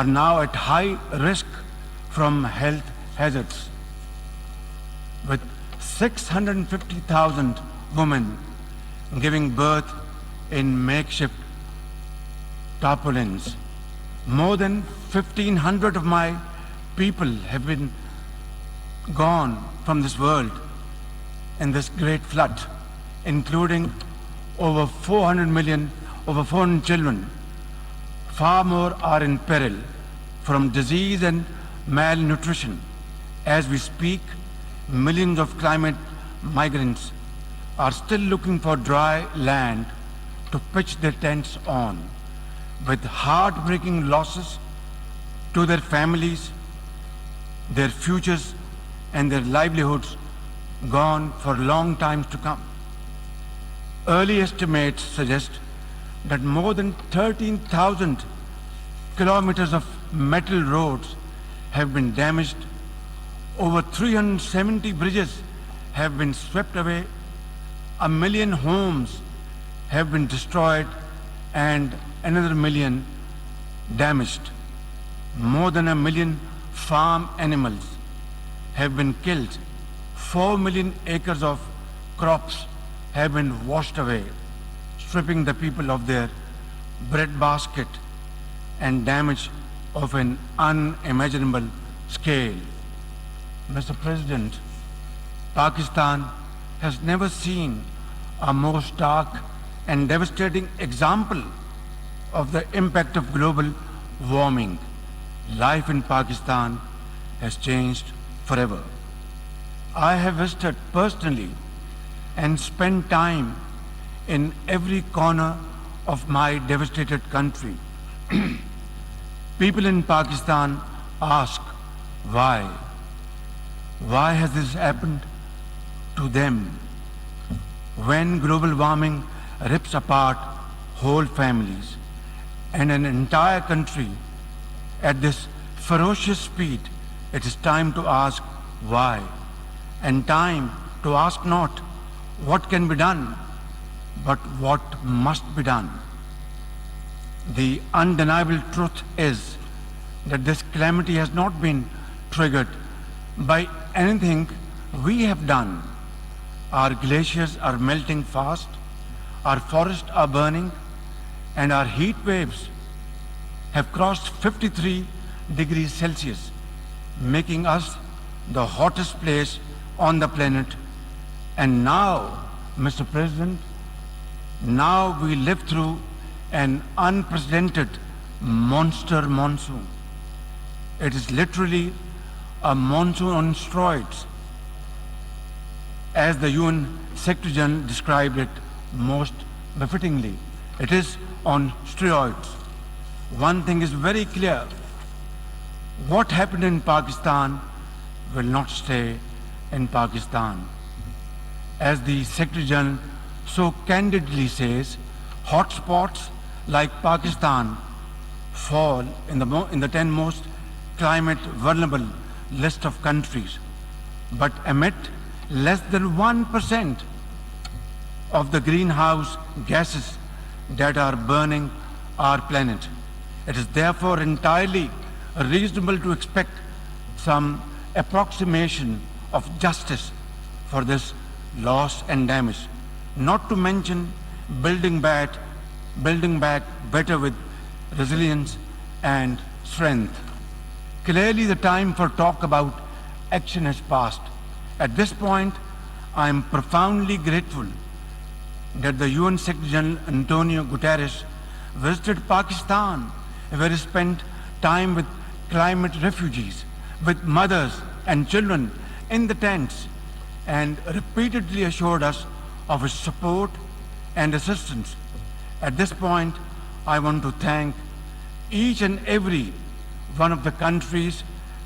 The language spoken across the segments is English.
are now at high risk from health hazards, with 650,000 women giving birth in makeshift tarpaulins. More than 1,500 of my people have been gone from this world in this great flood, including over 400 children. Far more are in peril from disease and malnutrition. As we speak, millions of climate migrants are still looking for dry land to pitch their tents on, with heartbreaking losses to their families, their futures, and their livelihoods gone for long times to come. Early estimates suggest that more than 13,000 kilometers of metal roads have been damaged, over 370 bridges have been swept away, 1 million homes have been destroyed, and another million damaged. More than 1 million farm animals have been killed. 4 million acres of crops have been washed away, stripping the people of their bread basket, and damage of an unimaginable scale. Mr. President, Pakistan has never seen a more stark and devastating example of the impact of global warming. Life in Pakistan has changed forever. I have visited personally and spent time in every corner of my devastated country. People in Pakistan ask, why? Why has this happened to them? When global warming rips apart whole families and an entire country at this ferocious speed, it is time to ask why, and time to ask not what can be done, but what must be done. The undeniable truth is that this calamity has not been triggered by anything we have done. Our glaciers are melting fast, our forests are burning, and our heat waves have crossed 53 degrees Celsius, making us the hottest place on the planet. And now, Mr. President, now we live through an unprecedented monster monsoon. It is literally a monsoon on steroids, as the UN Secretary General described it most befittingly. It is on steroids. One thing is very clear: what happened in Pakistan will not stay in Pakistan. As the Secretary General so candidly says, hotspots like Pakistan fall in the 10 most climate vulnerable list of countries, but emit less than 1% of the greenhouse gases that are burning our planet. It is therefore entirely reasonable to expect some approximation of justice for this loss and damage, not to mention building back better with resilience and strength. Clearly, the time for talk about action has passed. At this point, I am profoundly grateful that the UN Secretary General Antonio Guterres visited Pakistan, where he spent time with climate refugees, with mothers and children in the tents, and repeatedly assured us of his support and assistance. At this point, I want to thank each and every one of the countries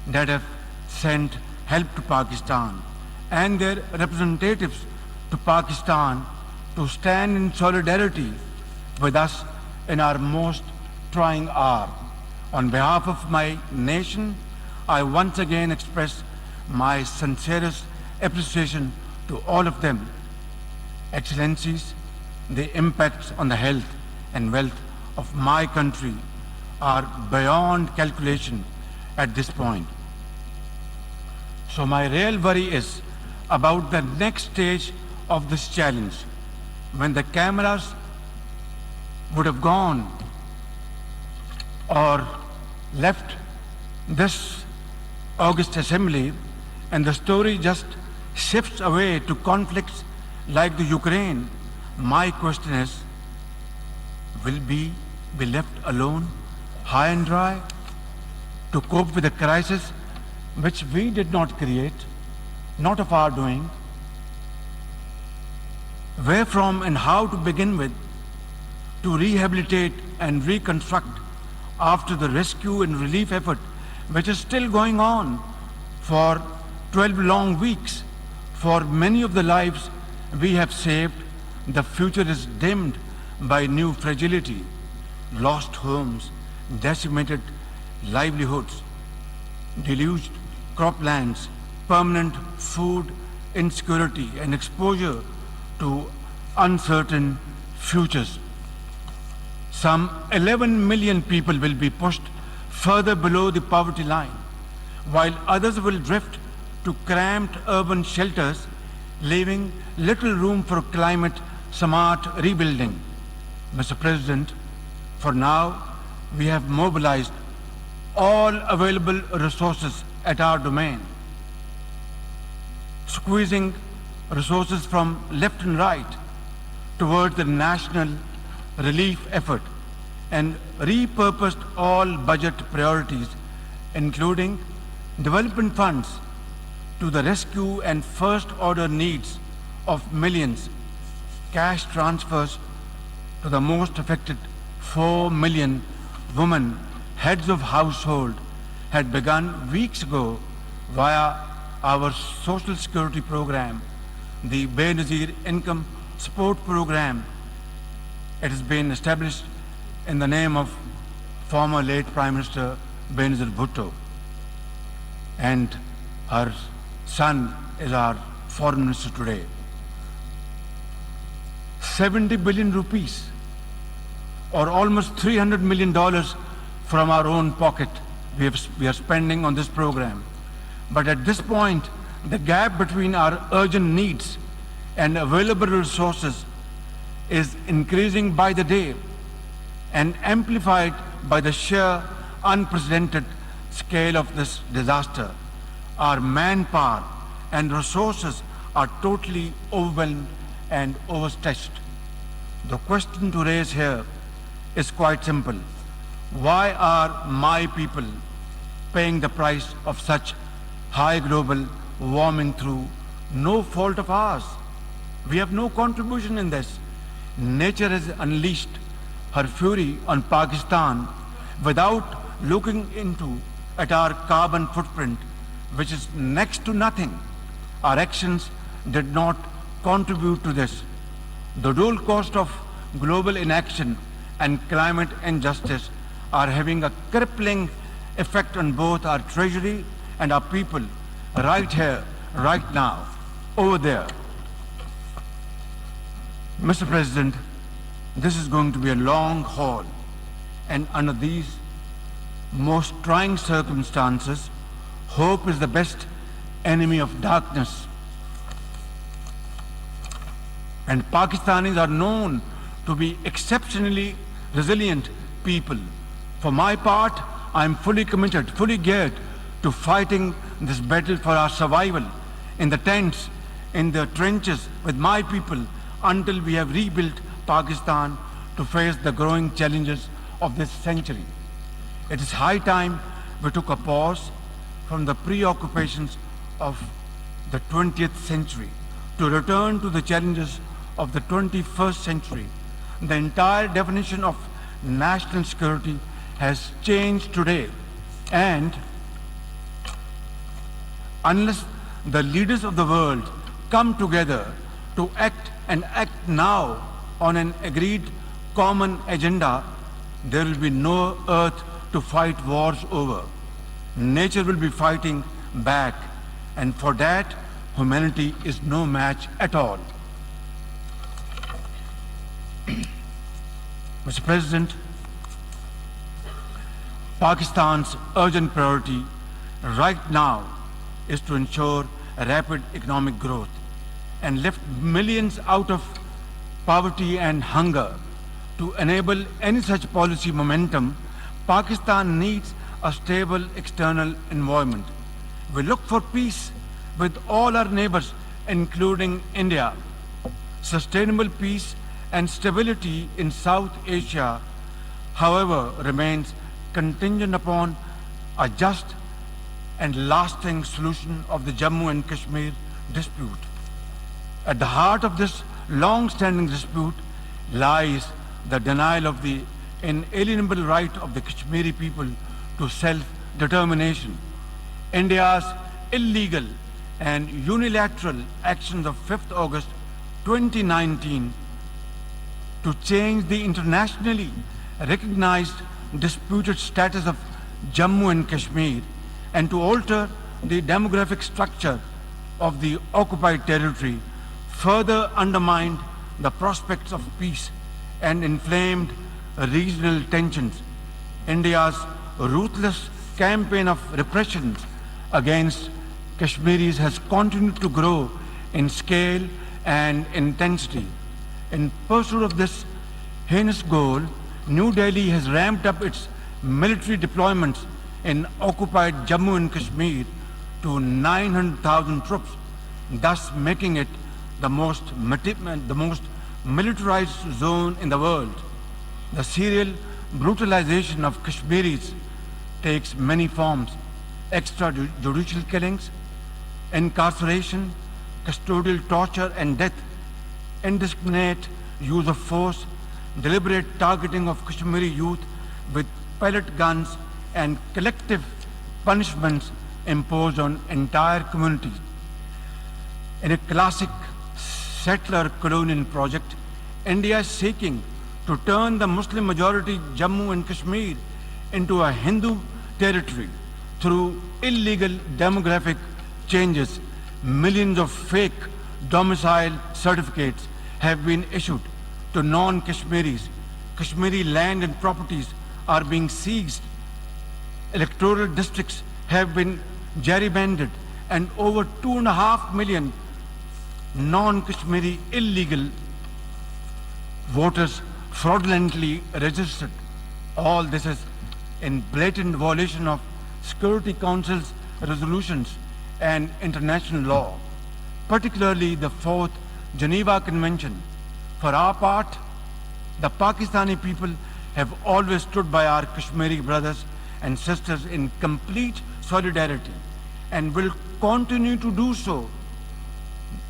that have sent help to Pakistan and their representatives to Pakistan to stand in solidarity with us in our most trying hour. On behalf of my nation, I once again express my sincerest appreciation to all of them. Excellencies, the impacts on the health and wealth of my country are beyond calculation at this point. So my real worry is about the next stage of this challenge, when the cameras would have gone or left this august assembly and the story just shifts away to conflicts like the Ukraine. My question is, will we be left alone, high and dry, to cope with a crisis which we did not create, not of our doing? Where from and how to begin with to rehabilitate and reconstruct after the rescue and relief effort, which is still going on for 12 long weeks. For many of the lives we have saved, the future is dimmed by new fragility, lost homes, decimated livelihoods, deluged croplands, permanent food insecurity, and exposure to uncertain futures. Some 11 million people will be pushed further below the poverty line, while others will drift to cramped urban shelters, leaving little room for climate-smart rebuilding. Mr. President, for now, we have mobilized all available resources at our domain, squeezing resources from left and right towards the national relief effort, and repurposed all budget priorities, including development funds, to the rescue and first order needs of millions, cash transfers to the most affected 4 million women, heads of household, had begun weeks ago via our social security program, the Benazir Income Support Program. It has been established in the name of former late Prime Minister Benazir Bhutto, and her son is our foreign minister today. 70 billion rupees, or almost $300 million from our own pocket we are spending on this program. But at this point, the gap between our urgent needs and available resources is increasing by the day and amplified by the sheer unprecedented scale of this disaster. Our manpower and resources are totally overwhelmed and overstretched. The question to raise here is quite simple. Why are my people paying the price of such high global warming through no fault of ours? We have no contribution in this. Nature has unleashed her fury on Pakistan without looking at our carbon footprint, which is next to nothing. Our actions did not contribute to this. The dual cost of global inaction and climate injustice are having a crippling effect on both our treasury and our people, right here, right now, over there. Mr. President, this is going to be a long haul, and under these most trying circumstances, hope is the best enemy of darkness. And Pakistanis are known to be exceptionally resilient people. For my part, I am fully committed, fully geared to fighting this battle for our survival in the tents, in the trenches with my people, until we have rebuilt Pakistan to face the growing challenges of this century. It is high time we took a pause from the preoccupations of the 20th century to return to the challenges of the 21st century. The entire definition of national security has changed today, and unless the leaders of the world come together to act and act now on an agreed common agenda, there will be no earth to fight wars over. Nature will be fighting back, and for that, humanity is no match at all. Mr. President, Pakistan's urgent priority right now is to ensure rapid economic growth and lift millions out of poverty and hunger. To enable any such policy momentum, Pakistan needs a stable external environment. We look for peace with all our neighbors, including India. Sustainable peace and stability in South Asia, however, remains contingent upon a just and lasting solution of the Jammu and Kashmir dispute. At the heart of this long-standing dispute lies the denial of the inalienable right of the Kashmiri people to self-determination. India's illegal and unilateral actions of 5th August 2019 to change the internationally recognized disputed status of Jammu and Kashmir and to alter the demographic structure of the occupied territory further undermined the prospects of peace and inflamed regional tensions. India's ruthless campaign of repression against Kashmiris has continued to grow in scale and intensity. In pursuit of this heinous goal, New Delhi has ramped up its military deployments in occupied Jammu and Kashmir to 900,000 troops, thus making it the most militarized zone in the world. The serial brutalization of Kashmiris takes many forms: extrajudicial killings, incarceration, custodial torture and death, indiscriminate use of force, deliberate targeting of Kashmiri youth with pellet guns, and collective punishments imposed on entire communities. In a classic settler colonial project, India is seeking to turn the Muslim majority Jammu and Kashmir into a Hindu territory through illegal demographic changes. Millions of fake domicile certificates have been issued to non-Kashmiris. Kashmiri land and properties are being seized. Electoral districts have been gerrymandered and over 2.5 million non-Kashmiri illegal voters fraudulently registered. All this is in blatant violation of Security Council's resolutions and international law, particularly the 4th Geneva Convention. For our part, the Pakistani people have always stood by our Kashmiri brothers and sisters in complete solidarity and will continue to do so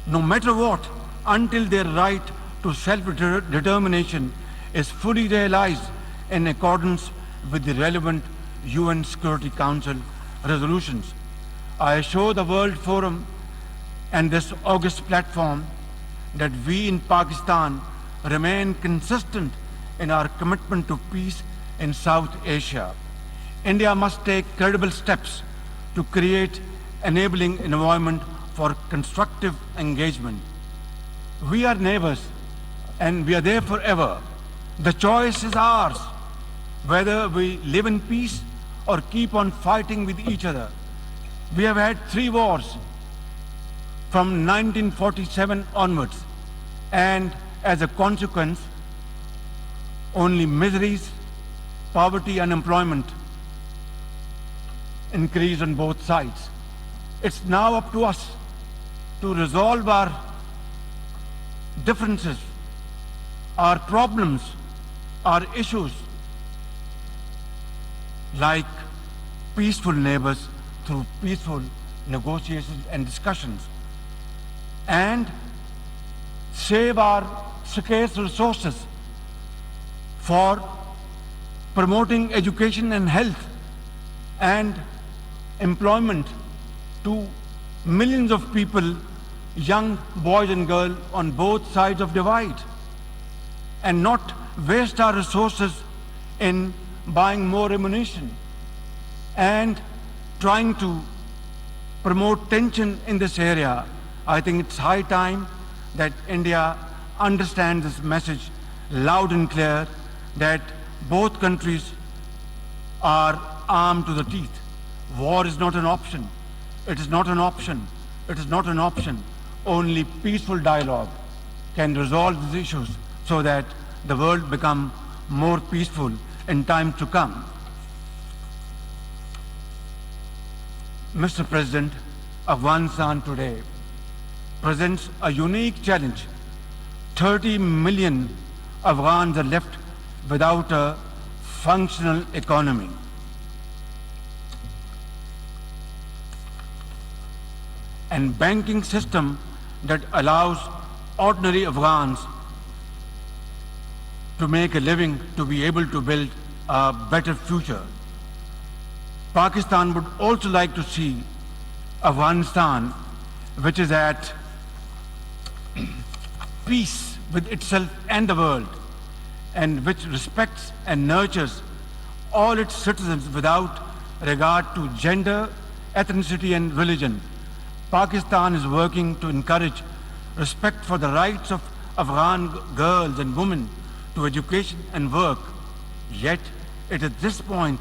no matter what, until their right to self-determination is fully realized in accordance with the relevant UN Security Council resolutions. I assure the World Forum and this august platform that we in Pakistan remain consistent in our commitment to peace in South Asia. India must take credible steps to create enabling environment for constructive engagement. We are neighbors and we are there forever. The choice is ours, whether we live in peace or keep on fighting with each other. We have had 3 wars from 1947 onwards, and as a consequence, only miseries, poverty, unemployment increase on both sides. It's now up to us to resolve our differences, our problems, our issues, like peaceful neighbors through peaceful negotiations and discussions, and save our scarce resources for promoting education and health and employment to millions of people, young boys and girls on both sides of divide, and not waste our resources in buying more ammunition and trying to promote tension in this area. I think it's high time that India understands this message loud and clear, that both countries are armed to the teeth. War is not an option. It is not an option. It is not an option. Only peaceful dialogue can resolve these issues so that the world become more peaceful in time to come. Mr. President, Afghanistan today presents a unique challenge. 30 million Afghans are left without a functional economy. And banking system that allows ordinary Afghans to make a living, to be able to build a better future. Pakistan would also like to see Afghanistan, which is at peace with itself and the world, and which respects and nurtures all its citizens without regard to gender, ethnicity, and religion. Pakistan is working to encourage respect for the rights of Afghan girls and women to education and work. Yet, at this point,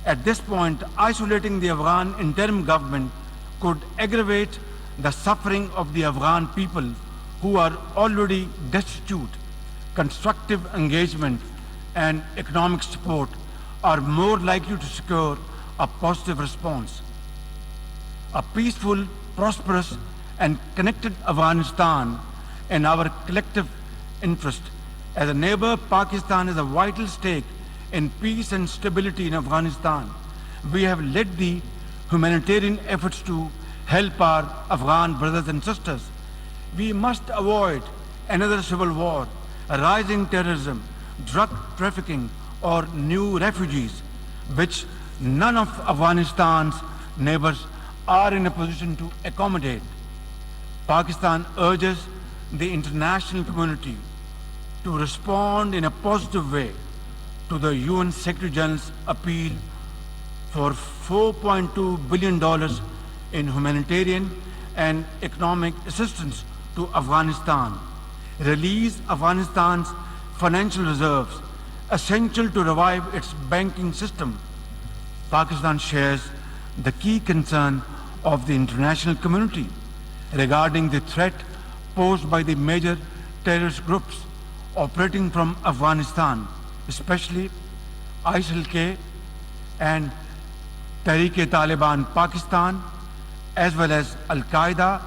isolating the Afghan interim government could aggravate the suffering of the Afghan people who are already destitute. Constructive engagement and economic support are more likely to secure a positive response. A peaceful, prosperous, and connected Afghanistan in our collective interest. As a neighbor, Pakistan is a vital stake in peace and stability in Afghanistan. We have led the humanitarian efforts to help our Afghan brothers and sisters. We must avoid another civil war, rising terrorism, drug trafficking, or new refugees, which none of Afghanistan's neighbors are in a position to accommodate. Pakistan urges the international community to respond in a positive way to the UN Secretary General's appeal for $4.2 billion in humanitarian and economic assistance to Afghanistan. Release Afghanistan's financial reserves, essential to revive its banking system. Pakistan shares the key concern of the international community regarding the threat posed by the major terrorist groups operating from Afghanistan, especially ISIL-K and Tehreek-e-Taliban Pakistan, as well as Al-Qaeda,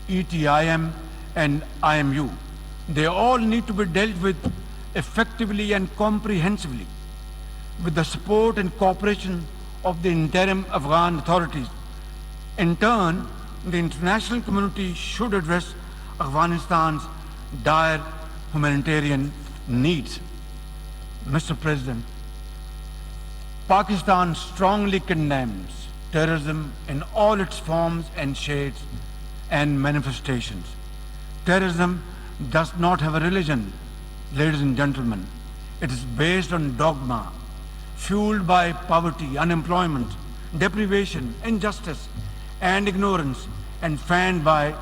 ETIM, and IMU. They all need to be dealt with effectively and comprehensively with the support and cooperation of the interim Afghan authorities. In turn, the international community should address Afghanistan's dire humanitarian needs. Mr. President, Pakistan strongly condemns terrorism in all its forms and shades and manifestations. Terrorism does not have a religion, ladies and gentlemen. It is based on dogma, fueled by poverty, unemployment, deprivation, injustice, and ignorance, and fanned by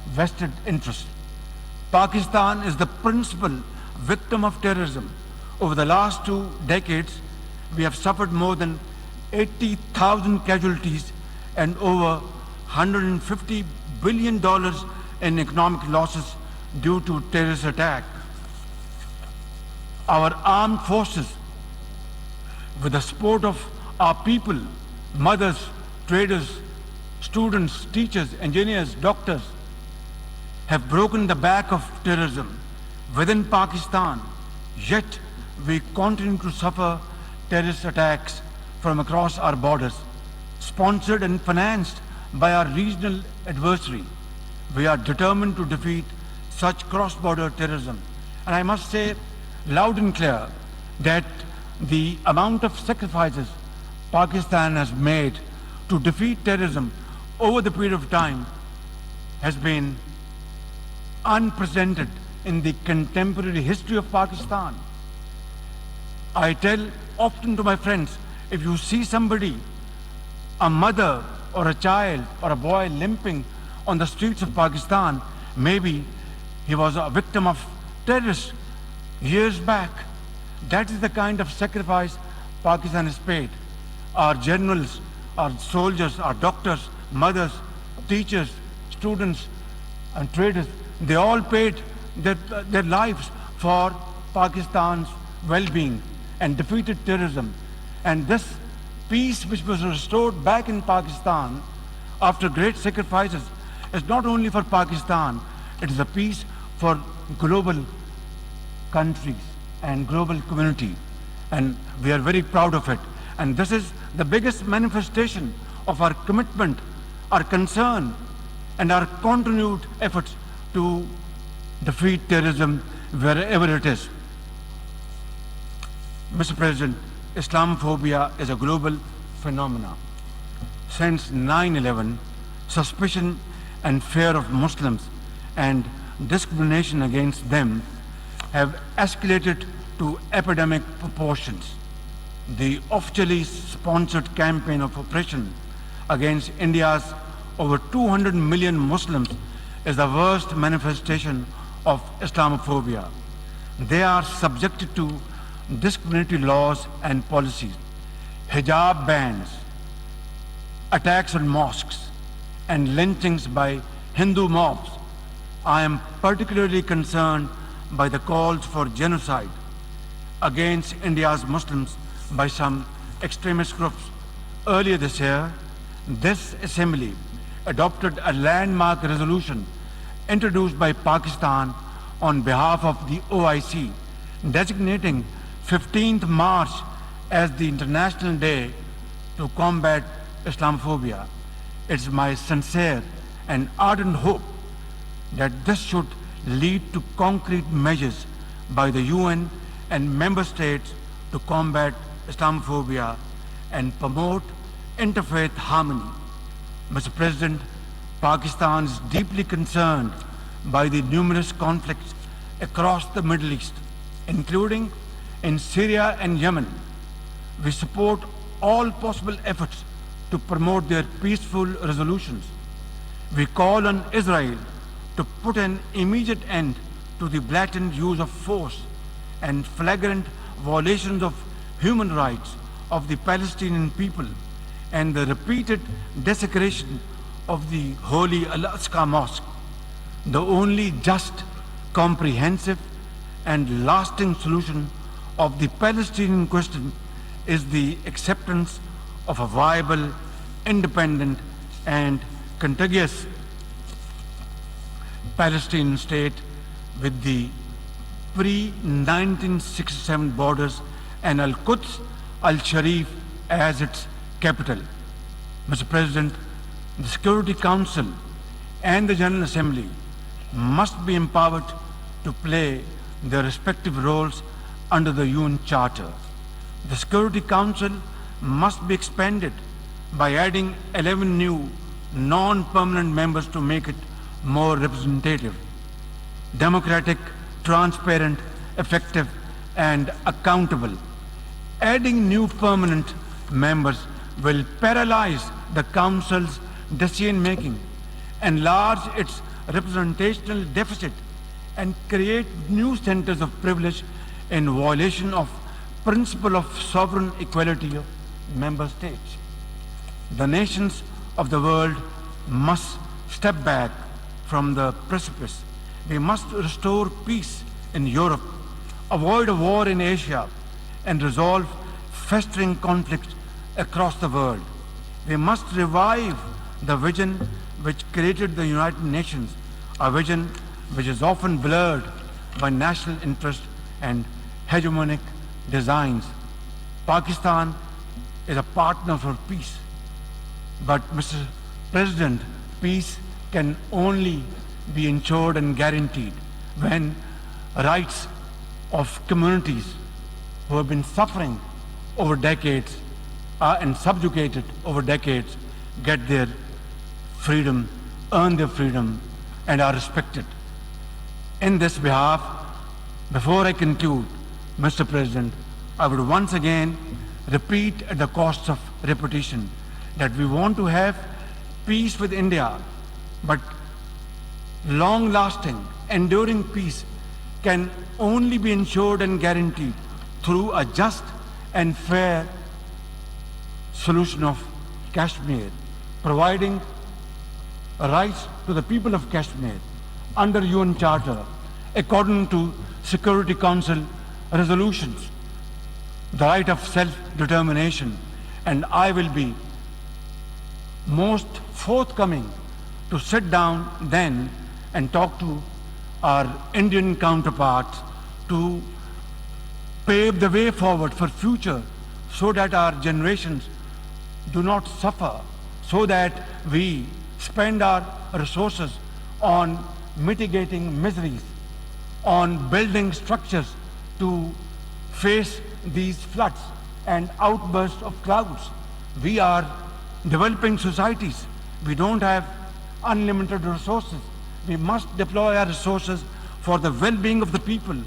vested interests. Pakistan is the principal victim of terrorism. Over the last 2 decades, we have suffered more than 80,000 casualties and over $150 billion in economic losses due to terrorist attack. Our armed forces, with the support of our people, mothers, traders, students, teachers, engineers, doctors, have broken the back of terrorism within Pakistan, yet we continue to suffer terrorist attacks from across our borders, sponsored and financed by our regional adversary. We are determined to defeat such cross-border terrorism. And I must say loud and clear that the amount of sacrifices Pakistan has made to defeat terrorism over the period of time has been unprecedented in the contemporary history of Pakistan. I tell often to my friends, if you see somebody, a mother or a child or a boy limping on the streets of Pakistan, maybe he was a victim of terrorists years back. That is the kind of sacrifice Pakistan is paid. Our generals, our soldiers, our doctors, mothers, teachers, students, and traders, they all paid their lives for Pakistan's well-being and defeated terrorism. And this peace which was restored back in Pakistan after great sacrifices is not only for Pakistan, it is a peace for global countries and global community. And we are very proud of it. And this is the biggest manifestation of our commitment, our concern, and our continued efforts to defeat terrorism wherever it is. Mr. President, Islamophobia is a global phenomenon. Since 9/11, suspicion and fear of Muslims and discrimination against them have escalated to epidemic proportions. The officially sponsored campaign of oppression against India's over 200 million Muslims is the worst manifestation of Islamophobia. They are subjected to discriminatory laws and policies, hijab bans, attacks on mosques, and lynchings by Hindu mobs. I am particularly concerned by the calls for genocide against India's Muslims by some extremist groups. Earlier this year, this assembly adopted a landmark resolution introduced by Pakistan on behalf of the OIC, designating 15th March as the International Day to combat Islamophobia. It's my sincere and ardent hope that this should lead to concrete measures by the UN and member states to combat Islamophobia and promote interfaith harmony. Mr. President, Pakistan is deeply concerned by the numerous conflicts across the Middle East, including in Syria and Yemen. We support all possible efforts to promote their peaceful resolutions. We call on Israel to put an immediate end to the blatant use of force and flagrant violations of human rights of the Palestinian people and the repeated desecration of the holy Al-Aqsa Mosque. The only just, comprehensive, and lasting solution of the Palestinian question is the acceptance of a viable, independent, and contiguous Palestinian state with the pre-1967 borders and Al-Quds, Al-Sharif as its capital. Mr. President, the Security Council and the General Assembly must be empowered to play their respective roles under the UN Charter. The Security Council must be expanded by adding 11 new non-permanent members to make it more representative, democratic, transparent, effective, and accountable. Adding new permanent members will paralyze the Council's decision-making, enlarge its representational deficit, and create new centers of privilege in violation of principle of sovereign equality of member states. The nations of the world must step back from the precipice. We must restore peace in Europe, avoid a war in Asia, and resolve festering conflicts across the world. We must revive the vision which created the United Nations, a vision which is often blurred by national interest and hegemonic designs. Pakistan is a partner for peace. But, Mr. President, peace can only be ensured and guaranteed when rights of communities who have been suffering over decades and subjugated over decades get their freedom, earn their freedom, and are respected. In this behalf, before I conclude, Mr. President, I would once again repeat at the cost of repetition that we want to have peace with India, but long-lasting, enduring peace can only be ensured and guaranteed through a just and fair solution of Kashmir, providing rights to the people of Kashmir under UN Charter, according to Security Council resolutions, the right of self-determination, and I will be most forthcoming to sit down then and talk to our Indian counterparts to pave the way forward for future so that our generations do not suffer, so that we spend our resources on mitigating miseries, on building structures to face these floods and outbursts of clouds. We are developing societies. We don't have unlimited resources. We must deploy our resources for the well-being of the people,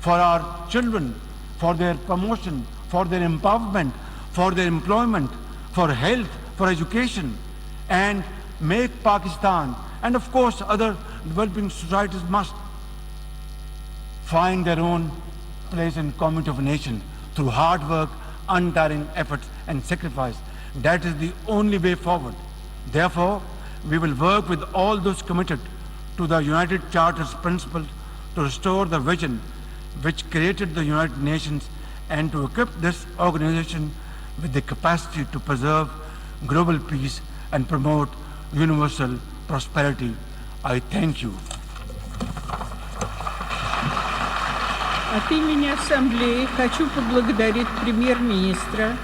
for our children, for their promotion, for their empowerment, for their employment, for health, for education, and make Pakistan, and of course other developing societies must find their own place in community of nations through hard work, untiring efforts and sacrifice. That is the only way forward. Therefore, we will work with all those committed to the United Charter's principles to restore the vision which created the United Nations and to equip this organization with the capacity to preserve global peace and promote universal prosperity. I thank you. От имени Ассамблеи хочу поблагодарить премьер-министра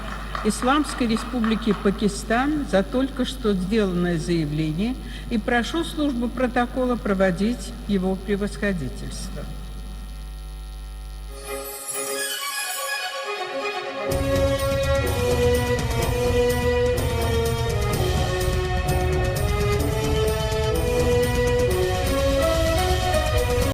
Исламской Республики Пакистан за только что сделанное заявление и прошу службу протокола проводить его превосходительство.